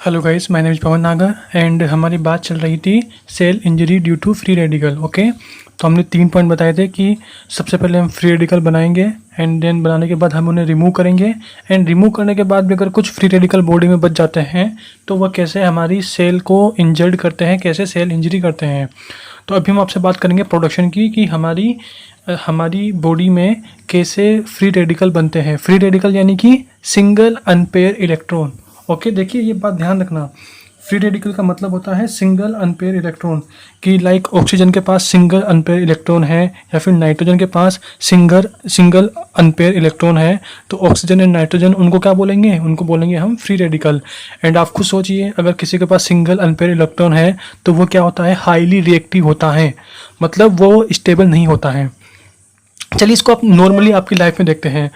Hello guys, my name is Pavan Nagar and हमारी बात चल रही थी cell injury due to free radical. Okay, तो हमने 3 पॉइंट बताए थे कि सबसे पहले हम फ्री रेडिकल बनाएंगे एंड देन बनाने के बाद हम उन्हें रिमूव करेंगे एंड रिमूव करने के बाद भी अगर कुछ फ्री रेडिकल बॉडी में बच जाते हैं तो वह कैसे हमारी सेल को इंजर्ड करते हैं, कैसे सेल इंजरी करते हैं। तो अभी हम आपसे बात करेंगे प्रोडक्शन की कि हमारी बॉडी में कैसे फ्री रेडिकल बनते हैं। फ्री रेडिकल यानी कि सिंगल अनपेयर इलेक्ट्रॉन। ओके, देखिए ये बात ध्यान रखना, फ्री रेडिकल का मतलब होता है सिंगल अनपेयर इलेक्ट्रॉन कि लाइक ऑक्सीजन के पास सिंगल अनपेयर इलेक्ट्रॉन है या फिर नाइट्रोजन के पास सिंगल अनपेयर इलेक्ट्रॉन है, तो ऑक्सीजन एंड नाइट्रोजन उनको क्या बोलेंगे, उनको बोलेंगे हम फ्री रेडिकल। एंड आप खुद सोचिए, अगर किसी के पास सिंगल अनपेयर इलेक्ट्रॉन है तो वो क्या होता है, हाईली रिएक्टिव होता है, मतलब वो स्टेबल नहीं होता है। चलिए इसको आप नॉर्मली आपकी लाइफ में देखते हैं।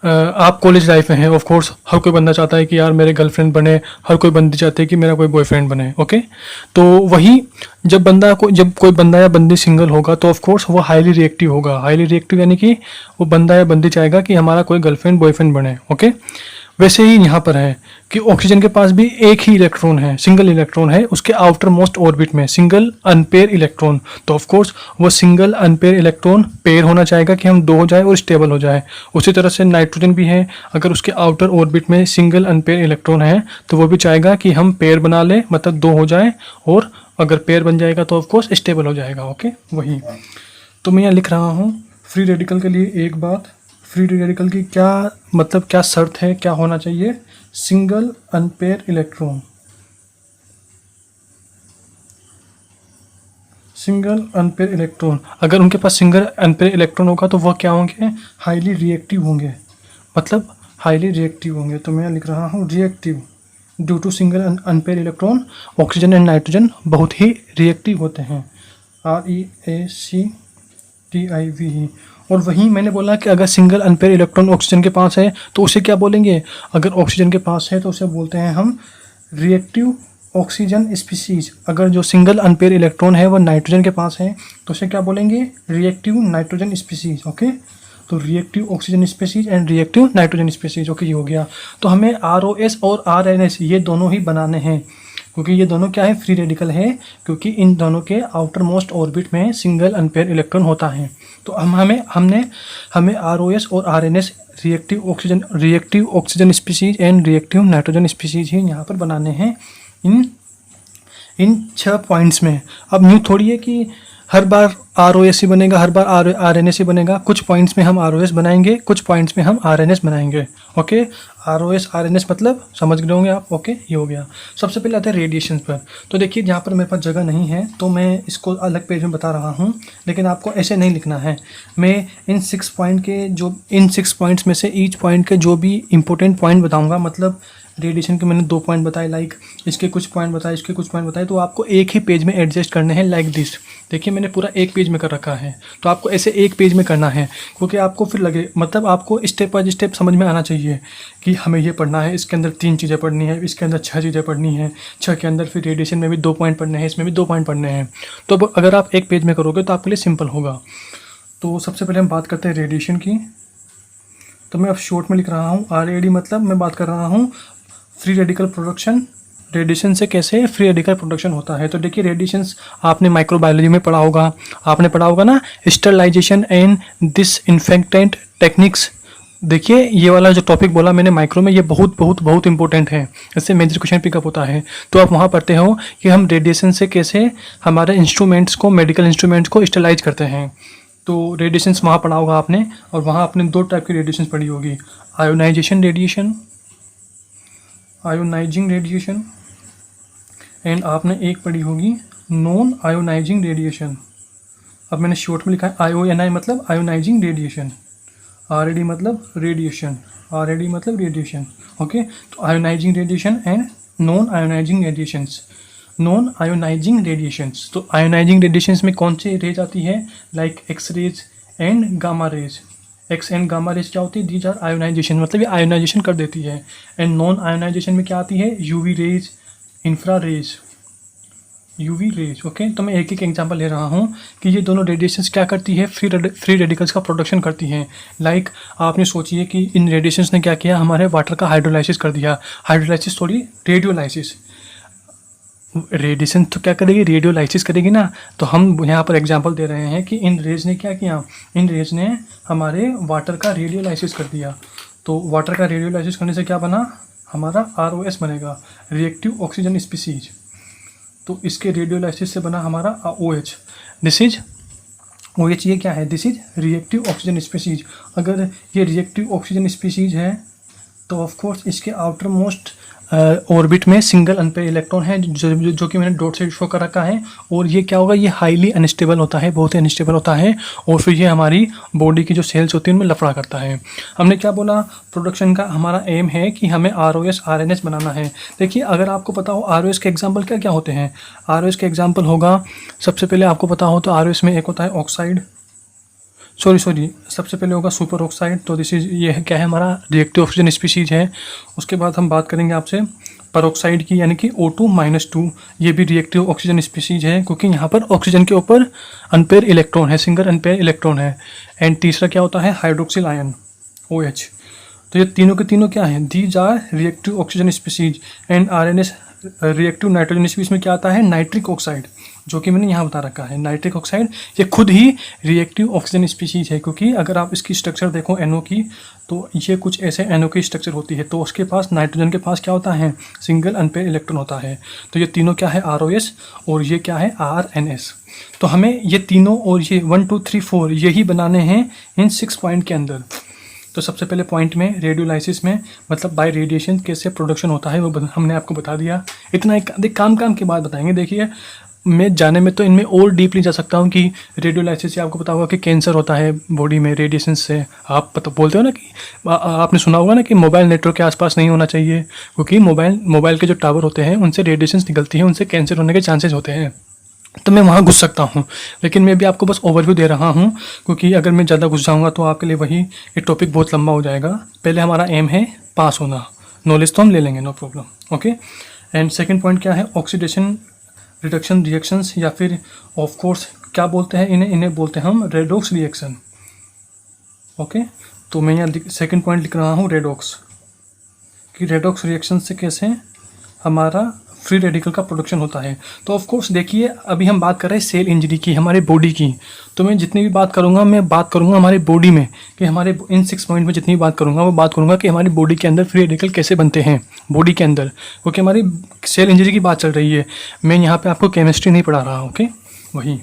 आप कॉलेज लाइफ में हैं, ऑफ कोर्स हर कोई बंदा चाहता है कि यार मेरे गर्लफ्रेंड बने, हर कोई बंदी चाहती है कि मेरा कोई बॉयफ्रेंड बने। ओके, तो वही जब कोई बंदा या बंदी सिंगल होगा तो ऑफ कोर्स वो हाईली रिएक्टिव होगा। हाईली रिएक्टिव यानी कि वो बंदा या बंदी चाहेगा कि हमारा कोई गर्लफ्रेंड बॉयफ्रेंड बने। ओके, वैसे ही यहाँ पर है कि ऑक्सीजन के पास भी एक ही इलेक्ट्रॉन है, सिंगल इलेक्ट्रॉन है उसके आउटर मोस्ट ऑर्बिट में, सिंगल अनपेयर इलेक्ट्रॉन। तो ऑफ कोर्स वो सिंगल अनपेयर इलेक्ट्रॉन पेयर होना चाहेगा कि हम दो हो जाए और स्टेबल हो जाए। उसी तरह से नाइट्रोजन भी है, अगर उसके आउटर ऑर्बिट में सिंगल अनपेयर इलेक्ट्रॉन है तो वो भी चाहेगा कि हम पेयर बना लें, मतलब दो हो जाए, और अगर पेयर बन जाएगा तो ऑफ कोर्स स्टेबल हो जाएगा। ओके, वही तो मैं यहाँ लिख रहा हूँ फ्री रेडिकल के लिए एक बात। फ्री रेडिकल की क्या शर्त है, क्या होना चाहिए, single unpaired electron. Single unpaired electron, अगर उनके पास सिंगल अनपेयर इलेक्ट्रॉन होगा तो वह क्या होंगे, हाईली रिएक्टिव होंगे, मतलब हाईली रिएक्टिव होंगे। तो मैं लिख रहा हूँ reactive due to single unpair electron. Oxygen and nitrogen बहुत ही रिएक्टिव होते हैं, REACTIV। और वहीं मैंने बोला कि अगर सिंगल अनपेयर इलेक्ट्रॉन ऑक्सीजन के पास है तो उसे क्या बोलेंगे, अगर ऑक्सीजन के पास है तो उसे बोलते हैं हम रिएक्टिव ऑक्सीजन स्पीसीज। अगर जो सिंगल अनपेयर इलेक्ट्रॉन है वह नाइट्रोजन के पास है तो उसे क्या बोलेंगे, रिएक्टिव नाइट्रोजन स्पीसीज। ओके, तो reactive oxygen species and reactive nitrogen species. Okay, ये हो गया। तो हमें ROS और RNS ये दोनों ही बनाने हैं, क्योंकि ये दोनों क्या है, फ्री रेडिकल है, क्योंकि इन दोनों के आउटर मोस्ट ऑर्बिट में सिंगल अनपेयर इलेक्ट्रॉन होता है। तो हमें ROS और RNS reactive oxygen species and reactive nitrogen species ही यहाँ पर बनाने हैं इन 6 पॉइंट्स में। अब न्यू थोड़ी है कि हर बार ROS ही बनेगा, हर बार RNS ही बनेगा। कुछ पॉइंट्स में हम ROS बनाएंगे, कुछ पॉइंट्स में हम RNS बनाएंगे। ओके, ROS RNS मतलब समझ गए होंगे आप। ओके, ये हो गया। सबसे पहले आते हैं रेडिएशन पर। तो देखिए, जहाँ पर मेरे पास जगह नहीं है तो मैं इसको अलग पेज में बता रहा हूँ, लेकिन आपको ऐसे नहीं लिखना है। मैं इन 6 पॉइंट्स में से ईच पॉइंट के जो भी इंपॉर्टेंट पॉइंट बताऊँगा, मतलब रेडिएशन के मैंने 2 पॉइंट बताए, लाइक इसके कुछ पॉइंट बताए, इसके कुछ पॉइंट बताए, तो आपको एक ही पेज में एडजस्ट करने हैं, लाइक दिस। देखिए मैंने पूरा एक पेज में कर रखा है, तो आपको ऐसे एक पेज में करना है, क्योंकि आपको फिर लगे, मतलब आपको स्टेप बाय स्टेप समझ में आना चाहिए कि हमें ये पढ़ना है, इसके अंदर 3 चीज़ें पढ़नी है, इसके अंदर 6 चीज़ें पढ़नी है, 6 के अंदर फिर रेडिएशन में भी 2 पॉइंट पढ़ने हैं, इसमें भी 2 पॉइंट पढ़ने हैं। तो अगर आप एक पेज में करोगे तो आपके लिए सिंपल होगा। तो सबसे पहले हम बात करते हैं रेडिएशन की। तो मैं अब शॉर्ट में लिख रहा हूँ RAD, मतलब मैं बात कर रहा हूँ फ्री रेडिकल प्रोडक्शन। रेडिएशन से कैसे फ्री रेडिकल प्रोडक्शन होता है। तो देखिए, रेडिएशंस आपने माइक्रोबायोलॉजी में पढ़ा होगा, आपने पढ़ा होगा ना, स्टरलाइजेशन एंड डिसइंफेक्टेंट टेक्निक्स। देखिए ये वाला जो टॉपिक बोला मैंने माइक्रो में, ये बहुत बहुत बहुत इंपॉर्टेंट है, इससे मेजर क्वेश्चन पिकअप होता है। तो आप वहाँ पढ़ते हो कि हम रेडिएशन से कैसे हमारे इंस्ट्रूमेंट्स को, मेडिकल इंस्ट्रूमेंट्स को स्टरलाइज करते हैं। तो रेडिएशंस वहाँ पढ़ा होगा आपने, और वहाँ आपने 2 टाइप की रेडिएशन पढ़ी होगी, आयोनाइजिंग रेडिएशन एंड आपने एक पढ़ी होगी नॉन आयोनाइजिंग रेडिएशन। अब मैंने शॉर्ट में लिखा है IONI मतलब आयोनाइजिंग रेडिएशन, RAD मतलब रेडिएशन, ओके। तो ionising radiation and non ionising radiations. तो आयोनाइजिंग रेडिएशंस में कौन सी रेज आती है, like X rays and gamma rays. X and gamma rays क्या होती है, दीज आर आयोनाइजेशन, मतलब ये आयोनाइजेशन कर देती है। एंड नॉन आयोनाइजेशन में क्या आती है, UV rays, infra rays, UV rays. Okay, तो मैं एक एक एग्जांपल ले रहा हूँ कि ये दोनों रेडिएशंस क्या करती है, फ्री रेडिकल्स का प्रोडक्शन करती हैं। लाइक आपने सोचिए कि इन रेडिएशंस ने क्या किया, हमारे वाटर का हाइड्रोलाइसिस कर दिया। हाइड्रोलाइसिस थोड़ी रेडियोलाइसिस, रेडिएशन तो क्या करेगी, रेडियोलाइसिस करेगी ना। तो हम यहाँ पर एग्जांपल दे रहे हैं कि इन रेज ने क्या किया, इन रेज ने हमारे वाटर का रेडियोलाइसिस कर दिया। तो वाटर का रेडियोलाइसिस करने से क्या बना, हमारा ROS बनेगा, रिएक्टिव ऑक्सीजन स्पीसीज। तो इसके रेडियोलाइसिस से बना हमारा OH। दिस इज OH, ये क्या है, this is reactive oxygen species. अगर ये रिएक्टिव ऑक्सीजन स्पीसीज है तो ऑफ कोर्स इसके आउटर मोस्ट ऑर्बिट में सिंगल अनपेयर इलेक्ट्रॉन है, जो कि मैंने डॉट से शो कर रखा है। और ये क्या होगा, ये हाईली अनस्टेबल होता है, बहुत ही अनस्टेबल होता है। और फिर ये हमारी बॉडी की जो सेल्स होती है उनमें लफड़ा करता है। हमने क्या बोला, प्रोडक्शन का हमारा एम है कि हमें ROS RNS बनाना है। देखिए, अगर आपको पता हो ROS के एग्जाम्पल क्या क्या होते हैं। ROS के एग्जाम्पल होगा, सबसे पहले आपको पता हो तो ROS में एक होता है ऑक्साइड, सॉरी सबसे पहले होगा सुपर ऑक्साइड। तो दिस इज, ये क्या है, हमारा रिएक्टिव ऑक्सीजन स्पीसीज है। उसके बाद हम बात करेंगे आपसे परऑक्साइड की, यानी कि O2-2। ये भी रिएक्टिव ऑक्सीजन स्पीसीज है, क्योंकि यहाँ पर ऑक्सीजन के ऊपर अनपेयर इलेक्ट्रॉन है, सिंगल अनपेयर इलेक्ट्रॉन है। एंड तीसरा क्या होता है, हाइड्रोक्सिल आयन, OH। तो ये तीनों के तीनों क्या हैं, these are reactive oxygen species. And RNS reactive nitrogen species में क्या आता है, नाइट्रिक ऑक्साइड, जो कि मैंने यहाँ बता रखा है। नाइट्रिक ऑक्साइड ये खुद ही रिएक्टिव ऑक्सीजन स्पीसीज है, क्योंकि अगर आप इसकी स्ट्रक्चर देखो NO की, तो ये कुछ ऐसे NO की स्ट्रक्चर होती है। तो उसके पास, नाइट्रोजन के पास क्या होता है, सिंगल अनपेयर इलेक्ट्रॉन होता है। तो ये तीनों क्या है, ROS, और ये क्या है, RNS। तो हमें ये तीनों और ये 1 2 3 4 यही बनाने हैं इन 6 पॉइंट के अंदर। तो सबसे पहले पॉइंट में, रेडियोलाइसिस में, मतलब बाय रेडिएशन कैसे प्रोडक्शन होता है वो हमने आपको बता दिया। इतना एक काम के बाद बताएंगे। देखिए, मैं जाने में तो इनमें और डीपली जा सकता हूँ कि रेडियोलाइसिस से आपको पता होगा कि कैंसर होता है बॉडी में रेडिएशन से। आप पता बोलते हो ना कि आपने सुना होगा ना कि मोबाइल नेटवर्क के आसपास नहीं होना चाहिए, क्योंकि मोबाइल के जो टावर होते हैं उनसे रेडिएशन निकलती है, उनसे कैंसर होने के चांसेस होते हैं। तो मैं वहाँ घुस सकता हूँ, लेकिन मैं भी आपको बस ओवरव्यू दे रहा हूँ, क्योंकि अगर मैं ज़्यादा घुस जाऊँगा तो आपके लिए वही ये टॉपिक बहुत लंबा हो जाएगा। पहले हमारा एम है पास होना, नॉलेज तो हम ले लेंगे, no problem. Okay, and second point क्या है, ऑक्सीडेशन रिडक्शन रिएक्शंस, या फिर ऑफ कोर्स क्या बोलते हैं इन्हें बोलते हैं हम रेडॉक्स रिएक्शन। ओके, तो मैं यहाँ सेकंड पॉइंट लिख रहा हूँ रेडॉक्स, कि रेडॉक्स रिएक्शन से कैसे हमारा फ्री रेडिकल का प्रोडक्शन होता है। तो ऑफ कोर्स देखिए, अभी हम बात कर रहे हैं सेल इंजरी की, हमारे बॉडी की। तो मैं जितनी भी बात करूँगा, मैं बात करूँगा हमारे बॉडी में, कि हमारे इन 6 पॉइंट में जितनी बात करूँगा वो बात करूँगा कि हमारी बॉडी के अंदर फ्री रेडिकल कैसे बनते हैं बॉडी के अंदर, क्योंकि हमारी सेल इंजरी की बात चल रही है। मैं यहाँ पर आपको केमिस्ट्री नहीं पढ़ा रहा हूँ, ओके, वही,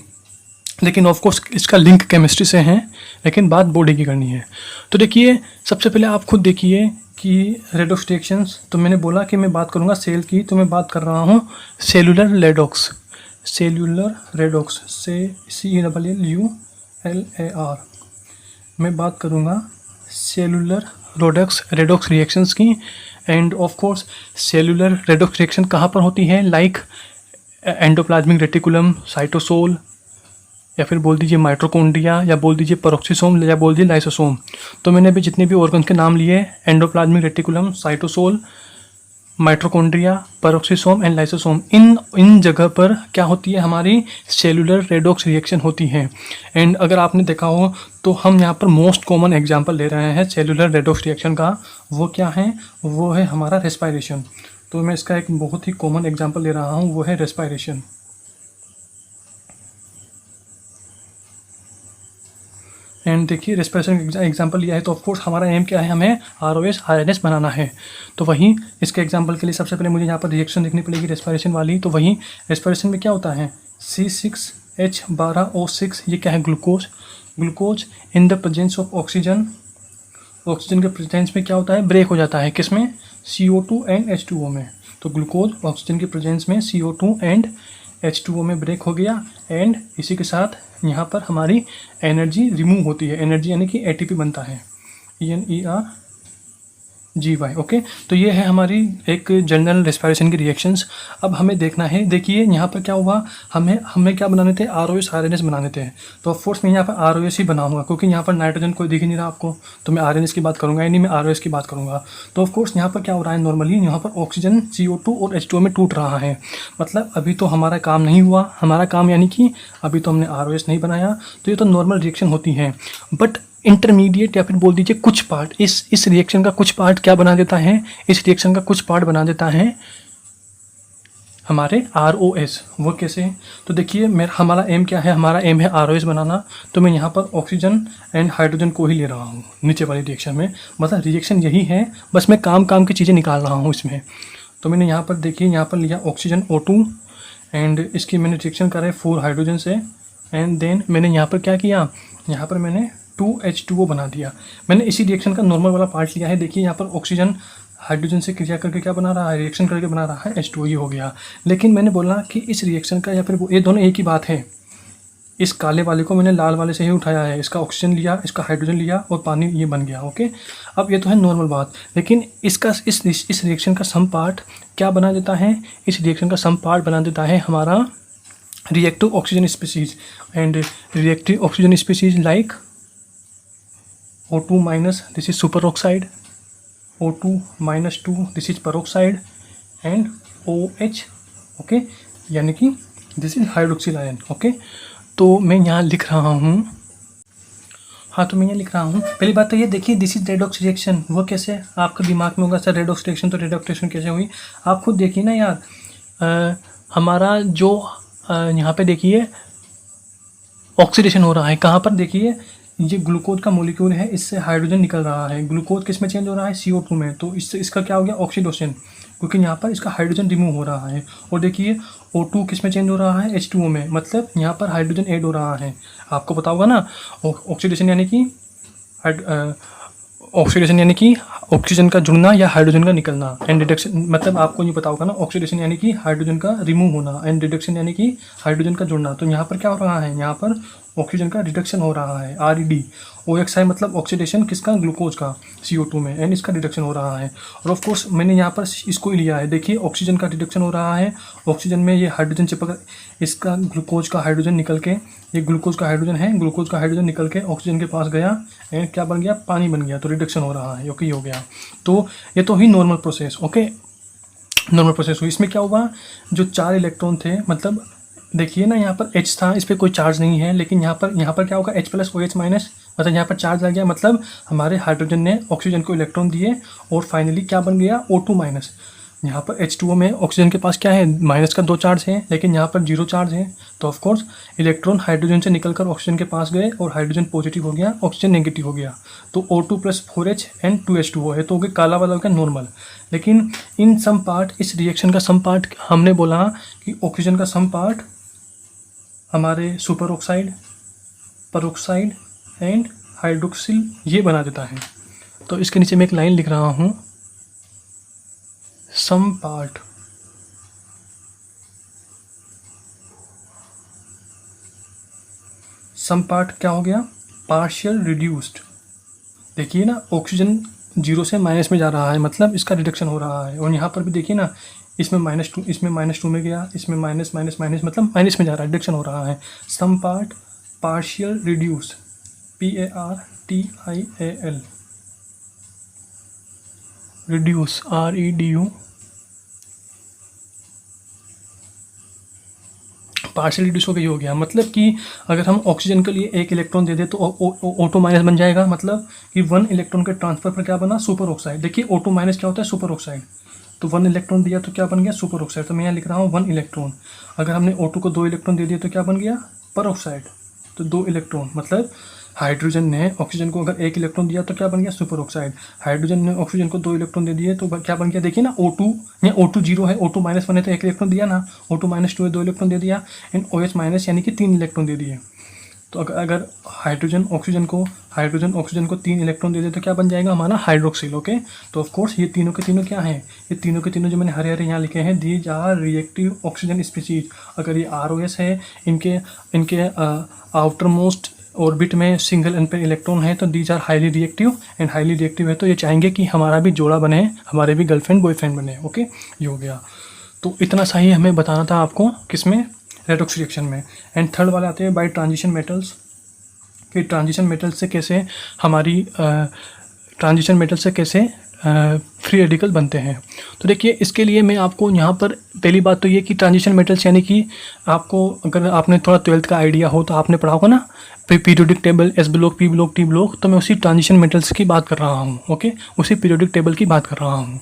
लेकिन ऑफ कोर्स इसका लिंक केमिस्ट्री से है, लेकिन बात बॉडी की करनी है। तो देखिए, सबसे पहले आप खुद देखिए कि रेडॉक्स रिएक्शंस, तो मैंने बोला कि मैं बात करूंगा सेल की, तो मैं बात कर रहा हूं सेलुलर रेडॉक्स, सेलुलर रेडॉक्स से CELLULAR। मैं बात करूंगा सेलुलर रेडॉक्स रिएक्शंस की। End of course cellular redox reaction कहाँ पर होती है, लाइक एंडोप्लाज्मिक रेटिकुलम, साइटोसोल, या फिर बोल दीजिए माइटोकॉन्ड्रिया, या बोल दीजिए पेरोक्सिसोम, या बोल दीजिए लाइसोसोम। तो मैंने अभी जितने भी ऑर्गन्स के नाम लिए, endoplasmic reticulum, cytosol, mitochondria, peroxisome and lysosome, इन जगह पर क्या होती है, हमारी सेलुलर रेडॉक्स रिएक्शन होती है। एंड अगर आपने देखा हो तो हम यहाँ पर मोस्ट कॉमन एग्जाम्पल ले रहे हैं सेलुलर रेडॉक्स रिएक्शन का। वो क्या है, वो है हमारा रेस्पायरेशन। तो मैं इसका एक बहुत ही कॉमन एग्जाम्पल ले रहा हूँ, वो है रेस्पायरेशन। एंड देखिए, रेस्पिरेशन का एग्जाम्पल लिया है, तो ऑफकोर्स हमारा एम क्या है, हमें ROS RNS बनाना है। तो वहीं इसके एग्जाम्पल के लिए सबसे पहले मुझे यहाँ पर रिएक्शन देखनी पड़ेगी रेस्पिरेशन वाली। तो वहीं रेस्पिरेशन में क्या होता है, C6H12O6, ये क्या है, glucose. Glucose in the presence of oxygen, oxygen के प्रेजेंस में क्या होता है, ब्रेक हो जाता है, किसमें, CO2 एंड H2O में। तो ग्लूकोज ऑक्सीजन के प्रेजेंस में CO2 एंड H2O में ब्रेक हो गया। एंड इसी के साथ यहाँ पर हमारी एनर्जी रिमूव होती है, एनर्जी यानी कि ATP बनता है, GY। ओके, तो ये है हमारी एक जनरल रेस्पिरेशन की रिएक्शंस। अब हमें देखना है, देखिए यहाँ पर क्या हुआ, हमें क्या बनाने थे, ROS RNS बनाने थे। तो ऑफ कोर्स मैं यहाँ पर ROS ही बनाऊंगा, क्योंकि यहाँ पर नाइट्रोजन कोई दिख ही नहीं रहा आपको, तो मैं RNS की बात करूँगा, यानी मैं ROS की बात करूँगा। तो ऑफ कोर्स यहाँ पर क्या हो रहा है, नॉर्मली यहाँ पर ऑक्सीजन CO2 और H2O में टूट रहा है। मतलब अभी तो हमारा काम नहीं हुआ, हमारा काम यानी कि अभी तो हमने ROS नहीं बनाया, तो ये तो नॉर्मल रिएक्शन होती है। बट इंटरमीडिएट या फिर बोल दीजिए कुछ पार्ट, इस रिएक्शन का कुछ पार्ट क्या बना देता है, इस रिएक्शन का कुछ पार्ट बना देता है हमारे ROS। वो कैसे, तो देखिए हमारा एम क्या है, हमारा एम है ROS बनाना। तो मैं यहाँ पर ऑक्सीजन एंड हाइड्रोजन को ही ले रहा हूँ नीचे वाली रिएक्शन में, मतलब रिएक्शन यही है, बस मैं काम की चीज़ें निकाल रहा हूँ इसमें। तो मैंने यहाँ पर देखिए, यहाँ पर लिया ऑक्सीजन O2 एंड इसकी मैंने रिएक्शन करा 4 हाइड्रोजन से, एंड देन मैंने यहाँ पर क्या किया, यहाँ पर मैंने 2H2O बना दिया। मैंने इसी रिएक्शन का नॉर्मल वाला पार्ट लिया है। देखिए यहाँ पर ऑक्सीजन हाइड्रोजन से क्रिया करके क्या बना रहा है, रिएक्शन करके बना रहा है H2O, ही हो गया। लेकिन मैंने बोला कि इस रिएक्शन का या फिर ये दोनों एक ही बात है। इस काले वाले को मैंने लाल वाले से ही उठाया है, इसका ऑक्सीजन लिया, इसका हाइड्रोजन लिया और पानी ये बन गया। ओके, अब ये तो है नॉर्मल बात, लेकिन इसका इस रिएक्शन का सम पार्ट क्या बना देता है, इस रिएक्शन का सम पार्ट बना देता है हमारा reactive oxygen species. And reactive oxygen species like O2 minus, this is superoxide, O2 minus 2, this is peroxide, and OH, okay, यानी कि this is hydroxyl ion. Okay, तो मैं यहाँ लिख रहा हूँ, हाँ तो मैं यहाँ लिख रहा हूँ। पहली बात तो ये देखिए, दिस इज रेडॉक्स रिएक्शन। वो कैसे, आपके दिमाग में होगा सर रेडॉक्स रिएक्शन, तो रेडॉक्स रिएक्शन कैसे हुई, आप खुद देखिए ना यार। हमारा जो यहाँ पे देखिए ऑक्सीडेशन हो रहा है, कहाँ पर देखिए, ये ग्लूकोज का मॉलिक्यूल है, इससे हाइड्रोजन निकल रहा है, ग्लूकोज किस में चेंज हो रहा है, CO2 में। तो इससे इसका क्या हो गया, ऑक्सीडेशन, क्योंकि यहाँ पर इसका हाइड्रोजन रिमूव हो रहा है। और देखिए O2 किस में चेंज हो रहा है, H2O में, मतलब यहाँ पर हाइड्रोजन ऐड हो रहा है। आपको पता होगा ना, ऑक्सीडेशन यानी कि ऑक्सीडेशन यानी कि ऑक्सीजन का जुड़ना या हाइड्रोजन का निकलना, एंड रिडक्शन मतलब आपको नहीं पता होगा ना, ऑक्सीडेशन यानी कि हाइड्रोजन का रिमूव होना, एंड रिडक्शन यानी कि हाइड्रोजन का जुड़ना। तो यहाँ पर क्या हो रहा है, यहाँ पर ऑक्सीजन का रिडक्शन हो रहा है, RED। OXI मतलब ऑक्सीडेशन किसका, ग्लूकोज का CO2 में, एंड इसका रिडक्शन हो रहा है। और ऑफ कोर्स मैंने यहाँ पर इसको ही लिया है, देखिए ऑक्सीजन का रिडक्शन हो रहा है, ऑक्सीजन में ये हाइड्रोजन चिपक, इसका ग्लूकोज का हाइड्रोजन निकल के, ये ग्लूकोज का हाइड्रोजन है, ग्लूकोज का हाइड्रोजन निकल के ऑक्सीजन के पास गया, एंड क्या बन गया, पानी बन गया, तो रिडक्शन हो रहा है। ओके, हो गया। तो ये तो ही normal process. Okay, normal process हुई। इसमें क्या हुआ, जो 4 इलेक्ट्रॉन थे, मतलब देखिए ना यहाँ पर H था, इस पर कोई चार्ज नहीं है, लेकिन यहाँ पर क्या होगा, H+ OH-, मतलब यहाँ पर चार्ज लग गया, मतलब हमारे हाइड्रोजन ने ऑक्सीजन को इलेक्ट्रॉन दिए, और फाइनली क्या बन गया, O2-। यहाँ पर H2O में ऑक्सीजन के पास क्या है, माइनस का 2 चार्ज है, लेकिन यहाँ पर 0 चार्ज है। तो ऑफकोर्स इलेक्ट्रॉन हाइड्रोजन से निकलकर ऑक्सीजन के पास गए, और हाइड्रोजन पॉजिटिव हो गया, ऑक्सीजन नेगेटिव हो गया। तो O2 + 4H एंड 2H2O है, तो हो गया काला वाला, हो गया नॉर्मल। लेकिन इन सम पार्ट, इस रिएक्शन का सम पार्ट, हमने बोला कि ऑक्सीजन का सम पार्ट हमारे super oxide, peroxide and hydroxyl ये बना देता है। तो इसके नीचे मैं एक लाइन लिख रहा हूँ, सम पार्ट क्या हो गया, पार्शियल रिड्यूस्ड। देखिए ना, ऑक्सीजन 0 से माइनस में जा रहा है, मतलब इसका रिडक्शन हो रहा है। और यहाँ पर भी देखिए ना, इसमें -2, इसमें -2 में गया, इसमें माइनस, मतलब माइनस में जा रहा है, रिडक्शन हो रहा है। Some part partial reduce, PARTIAL, reduce, REDU, partial reduce हो गया। मतलब कि अगर हम ऑक्सीजन के लिए 1 इलेक्ट्रॉन दे दें तो O2- बन जाएगा, मतलब कि 1 इलेक्ट्रॉन के ट्रांसफर पर क्या बना, सुपर ऑक्साइड। देखिए O2- क्या होता है, सुपर ऑक्साइड। तो 1 इलेक्ट्रॉन दिया तो क्या बन गया, सुपर ऑक्साइड। तो मैं यहाँ लिख रहा हूँ 1 इलेक्ट्रॉन। अगर हमने O2 को 2 इलेक्ट्रॉन दे दिए तो क्या बन गया, पर ऑक्साइड। तो 2 इलेक्ट्रॉन, मतलब हाइड्रोजन ने ऑक्सीजन को अगर 1 इलेक्ट्रॉन दिया तो क्या बन गया, सुपर ऑक्साइड। हाइड्रोजन ने ऑक्सीजन को 2 इलेक्ट्रॉन दे दिए तो क्या बन गया, देखिए ना, O2, या O2 0 है, O2- है तो 1 इलेक्ट्रॉन दिया ना, O2- 2 है, 2 इलेक्ट्रॉन दे दिया, एंड OH- यानी कि 3 इलेक्ट्रॉन दे दिए। तो अगर हाइड्रोजन ऑक्सीजन को 3 इलेक्ट्रॉन दे दे तो क्या बन जाएगा हमारा, हाइड्रोक्सिल। ओके, तो ऑफ कोर्स ये तीनों के तीनों क्या हैं, ये तीनों के तीनों जो मैंने हरे हरे यहाँ लिखे हैं, these are reactive oxygen species. अगर ये ROS है, इनके आउटर मोस्ट ऑर्बिट में सिंगल अनपेयर इलेक्ट्रॉन है तो these are highly reactive, and highly reactive है तो ये चाहेंगे कि हमारा भी जोड़ा बने, हमारे भी गर्लफ्रेंड बॉयफ्रेंड बने। ओके, ये हो गया। तो इतना सा ही हमें बताना था आपको किसमें, रेडॉक्स रिएक्शन में। एंड थर्ड वाले आते हैं बाय ट्रांजिशन मेटल्स, कि ट्रांजिशन मेटल से कैसे हमारी ट्रांजिशन मेटल से कैसे फ्री रेडिकल बनते हैं। तो देखिए इसके लिए मैं आपको यहाँ पर पहली बात तो ये कि ट्रांजिशन मेटल्स यानी कि आपको अगर आपने थोड़ा 12th का आइडिया हो तो आपने पढ़ा होगा ना periodic table, S block, P block, T block, तो मैं उसी ट्रांजिशन मेटल्स की बात कर रहा हूँ। ओके, उसी पीरियोडिक टेबल की बात कर रहा हूँ।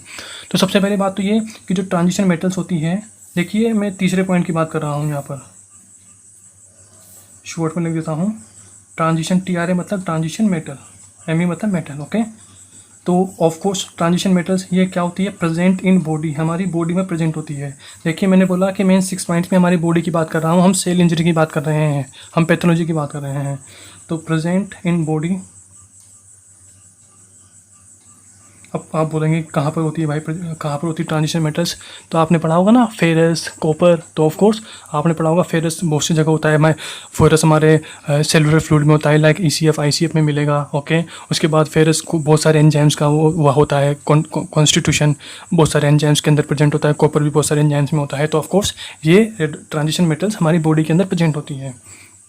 तो सबसे पहले बात तो ये कि जो ट्रांजिशन मेटल्स होती है, देखिए मैं तीसरे पॉइंट की बात कर रहा हूँ यहाँ पर, शॉर्ट में लिख देता हूँ। ट्रांजिशन TRA मतलब ट्रांजिशन मेटल, ME मतलब मेटल। ओके, तो ऑफ कोर्स ट्रांजिशन मेटल्स ये क्या होती है, प्रेजेंट इन बॉडी, हमारी बॉडी में प्रेजेंट होती है। देखिए मैंने बोला कि मैं 6 पॉइंट्स में हमारी बॉडी की बात कर रहा हूँ, हम सेल इंजरी की बात कर रहे हैं, हम पैथोलॉजी की बात कर रहे हैं। तो प्रेजेंट इन बॉडी, अब आप बोलेंगे कहाँ पर होती है भाई, कहाँ पर होती है ट्रांजिशन मेटल्स, तो आपने पढ़ा होगा ना फेरस, कॉपर, तो ऑफ कोर्स आपने पढ़ा होगा फेरस बहुत सी जगह होता है। मैं फेरस हमारे सेलुलर फ्लूइड में होता है, लाइक ECF ICF में मिलेगा। ओके, उसके बाद फेरस को बहुत सारे एंजाइम्स का वो होता है कॉन्स्टिट्यूशन, बहुत सारे एंजाइम्स के अंदर प्रेजेंट होता है। कॉपर भी बहुत सारे एंजाइम्स में होता है। तो ऑफ कोर्स ये ट्रांजिशन मेटल्स हमारी बॉडी के अंदर प्रेजेंट होती है।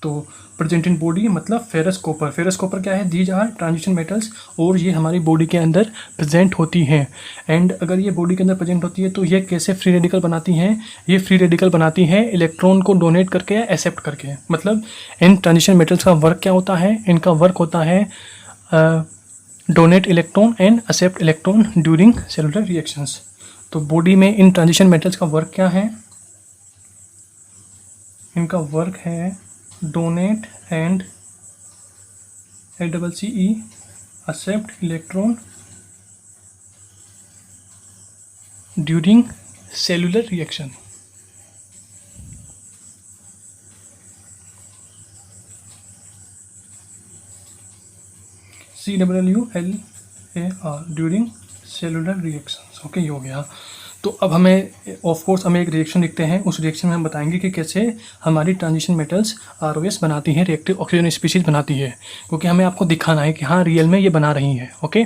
तो प्रेजेंट इन बॉडी मतलब फेरस कॉपर, फेरस कॉपर क्या है, दीज आर ट्रांजिशन मेटल्स, और ये हमारी बॉडी के अंदर प्रेजेंट होती हैं। एंड अगर ये बॉडी के अंदर प्रेजेंट होती है तो ये कैसे फ्री रेडिकल बनाती हैं, ये फ्री रेडिकल बनाती हैं इलेक्ट्रॉन को डोनेट करके या एक्सेप्ट करके। मतलब इन ट्रांजिशन मेटल्स का वर्क क्या होता है, इनका वर्क होता है donate electron and accept electron during cellular reactions. तो बॉडी में इन ट्रांजिशन मेटल्स का वर्क क्या है, इनका वर्क है donate and ACCE accept electron during cellular reaction. CWLAR during cellular reaction. Okay, ये हो गया। तो अब हमें ऑफ कोर्स हमें एक रिएक्शन लिखते हैं, उस रिएक्शन में हम बताएंगे कि कैसे हमारी ट्रांजिशन मेटल्स ROS बनाती हैं, रिएक्टिव ऑक्सीजन स्पीशीज बनाती है, क्योंकि हमें आपको दिखाना है कि हाँ रियल में ये बना रही है। ओके,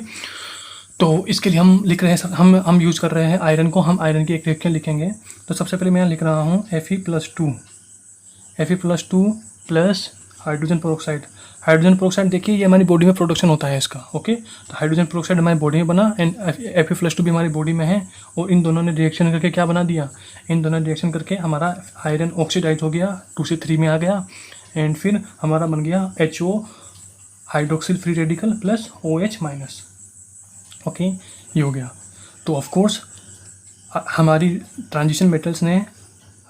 तो इसके लिए हम लिख रहे हैं, हम यूज़ कर रहे हैं आयरन को, हम आयरन की एक रिएक्शन लिखेंगे। तो सबसे पहले मैं यहाँ लिख रहा हूँ Fe+2 plus hydrogen peroxide. Hydrogen peroxide देखिए ये हमारी बॉडी में प्रोडक्शन होता है इसका। ओके, तो हाइड्रोजन पेरोक्साइड हमारी बॉडी में बना एंड Fe+2 भी हमारी बॉडी में है, और इन दोनों ने रिएक्शन करके क्या बना दिया, इन दोनों ने रिएक्शन करके हमारा आयरन ऑक्सीडाइज हो गया, 2 से 3 में आ गया, एंड फिर हमारा बन गया HO hydroxyl free radical plus OH minus. Okay, ये हो गया। तो ऑफकोर्स हमारी ट्रांजिशन मेटल्स ने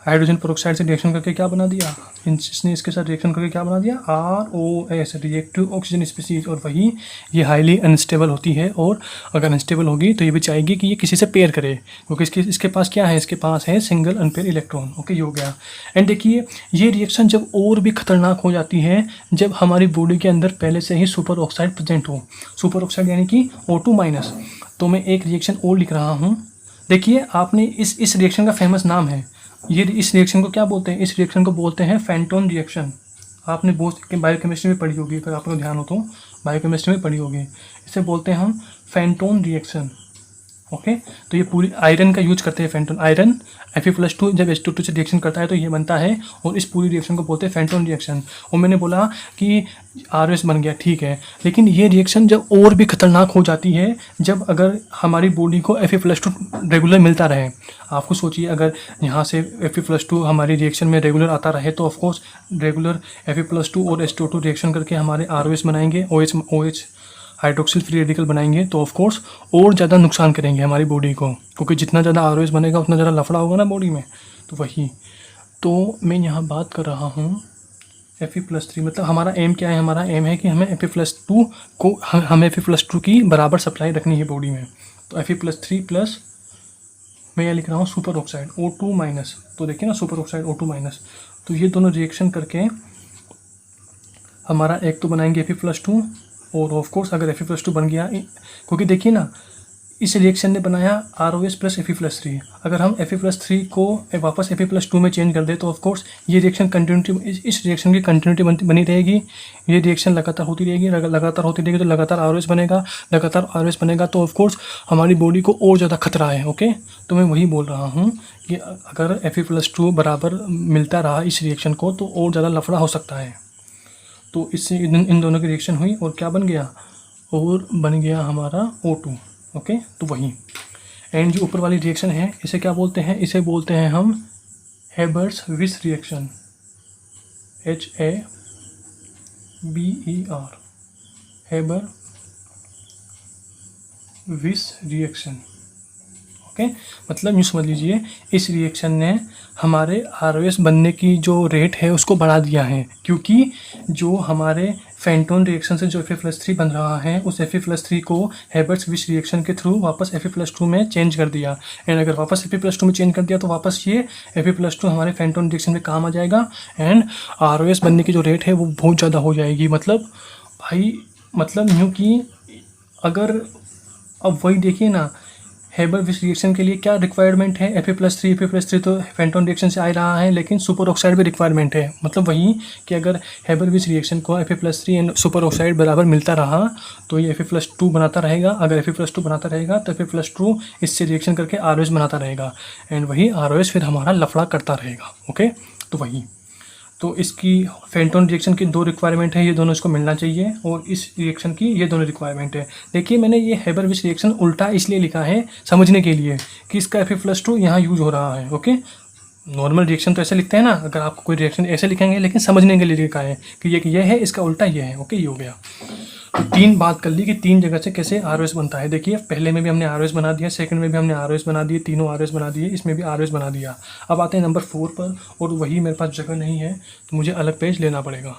हाइड्रोजन पेरोक्साइड से रिएक्शन करके क्या बना दिया, इसने इसके साथ रिएक्शन करके क्या बना दिया, ROS रिएक्टिव ऑक्सीजन स्पीशीज। और वही ये हाईली अनस्टेबल होती है, और अगर अनस्टेबल होगी तो ये भी चाहेगी कि ये किसी से पेयर करे, क्योंकि इसके पास क्या है, इसके पास है सिंगल अनपेयर इलेक्ट्रॉन। ओके, ये हो गया। एंड देखिए ये रिएक्शन जब और भी खतरनाक हो जाती है जब हमारी बॉडी के अंदर पहले से ही सुपर ऑक्साइड प्रेजेंट हो। सुपर ऑक्साइड यानी कि O2 माइनस। तो मैं एक रिएक्शन और लिख रहा हूँ। देखिए आपने इस रिएक्शन का फेमस नाम है, ये इस रिएक्शन को क्या बोलते हैं, इस रिएक्शन को बोलते हैं फेंटोन रिएक्शन। आपने बहुत बायोकेमिस्ट्री में पढ़ी होगी, अगर आपको ध्यान हो तो बायोकेमिस्ट्री में पढ़ी होगी। इसे बोलते हैं हम फेंटोन रिएक्शन। ओके, तो ये पूरी आयरन का यूज करते हैं फेंटोन। आयरन Fe+2 जब H2 से रिएक्शन करता है तो ये बनता है, और इस पूरी रिएक्शन को बोलते हैं फेंटोन रिएक्शन। और मैंने बोला कि ROS बन गया, ठीक है, लेकिन ये रिएक्शन जब और भी खतरनाक हो जाती है जब अगर हमारी बॉडी को Fe+2 रेगुलर मिलता रहे। आपको सोचिए अगर यहाँ से Fe+2 हमारी रिएक्शन में रेगुलर आता रहे तो ऑफकोर्स रेगुलर Fe+2 और H2 रिएक्शन करके हमारे ROS बनाएंगे, OH हाइड्रोक्सिल फ्री रेडिकल बनाएंगे, तो ऑफ कोर्स और ज़्यादा नुकसान करेंगे हमारी बॉडी को, क्योंकि जितना ज़्यादा ROS बनेगा उतना ज़्यादा लफड़ा होगा ना बॉडी में। तो वही, तो मैं यहाँ बात कर रहा हूँ Fe+3 मतलब हमारा एम क्या है, हमारा एम है कि हमें Fe+2 को हमें Fe+2 की बराबर सप्लाई रखनी है बॉडी में। तो Fe+3 प्लस मैं यहाँ लिख रहा हूँ सुपर ऑक्साइड O2 माइनस। तो देखिए ना सुपर ऑक्साइड O2 माइनस, तो ये दोनों रिएक्शन करके हमारा एक तो बनाएंगे Fe+2, और ऑफ कोर्स अगर Fe+2 बन गया, क्योंकि देखिए ना इस रिएक्शन ने बनाया ROS प्लस Fe+3। अगर हम Fe+3 को वापस Fe+2 में चेंज कर दें तो ऑफकोर्स ये रिएक्शन कंटिन्यूटी, इस रिएक्शन की कंटिन्यूटी बनी रहेगी। ये रिएक्शन लगातार होती रहेगी, लगातार होती रहेगी तो लगातार ROS बनेगा, लगातार ROS बनेगा तो ऑफकोर्स हमारी बॉडी को और ज़्यादा खतरा है। ओके, तो मैं वही बोल रहा हूँ कि अगर Fe+2 बराबर मिलता रहा इस रिएक्शन को तो और ज़्यादा लफड़ा हो सकता है। तो इससे इन दोनों की रिएक्शन हुई और क्या बन गया, और बन गया हमारा O2। ओके, तो वही। एंड जो ऊपर वाली रिएक्शन है इसे क्या बोलते हैं, इसे बोलते हैं हम हेबर्स-विस रिएक्शन, HABER, हेबर-विस रिएक्शन। ओके, मतलब यूँ समझ लीजिए इस रिएक्शन ने हमारे ROS बनने की जो रेट है उसको बढ़ा दिया है, क्योंकि जो हमारे फेंटोन रिएक्शन से जो Fe+3 बन रहा है उस Fe+3 को हेबर्स-विस रिएक्शन के थ्रू वापस Fe+2 में चेंज कर दिया। एंड अगर वापस Fe+2 में चेंज कर दिया तो वापस ये Fe+2 हमारे फेंटोन रिएक्शन में काम आ जाएगा एंड ROS बनने की जो रेट है वो बहुत ज़्यादा हो जाएगी। मतलब भाई, मतलब यूँ कि अगर अब वही देखिए ना, हेबर-विस रिएक्शन के लिए क्या रिक्वायरमेंट है, Fe+3 तो फेंटोन रिएक्शन से आ रहा है लेकिन सुपर ऑक्साइड भी रिक्वायरमेंट है। मतलब वही कि अगर हेबर-विस रिएक्शन को Fe+3 एंड सुपर ऑक्साइड बराबर मिलता रहा तो ये Fe+2 बनाता रहेगा। अगर Fe+2 बनाता रहेगा तो Fe+2 इससे रिएक्शन करके ROS बनाता रहेगा एंड वही ROS फिर हमारा लफड़ा करता रहेगा। ओके, तो वही। तो इसकी फेंटोन रिएक्शन की 2 रिक्वायरमेंट है, ये दोनों इसको मिलना चाहिए, और इस रिएक्शन की ये दोनों रिक्वायरमेंट है। देखिए मैंने ये हेबर-विस रिएक्शन उल्टा इसलिए लिखा है समझने के लिए कि इसका Fe+2 यहाँ यूज हो रहा है। ओके, नॉर्मल रिएक्शन तो ऐसे लिखते हैं ना, अगर आपको कोई रिएक्शन ऐसे लिखेंगे, लेकिन समझने के लिए लिखा है कि ये है, इसका उल्टा ये है। ओके, ये हो गया। तो 3 बात कर ली कि 3 जगह से कैसे ROS बनता है। देखिए पहले में भी हमने ROS बना दिया, सेकंड में भी हमने ROS बना दिए, तीनों ROS बना दिए, इसमें भी ROS बना दिया। अब आते हैं नंबर 4 पर, और वही मेरे पास जगह नहीं है तो मुझे अलग पेज लेना पड़ेगा।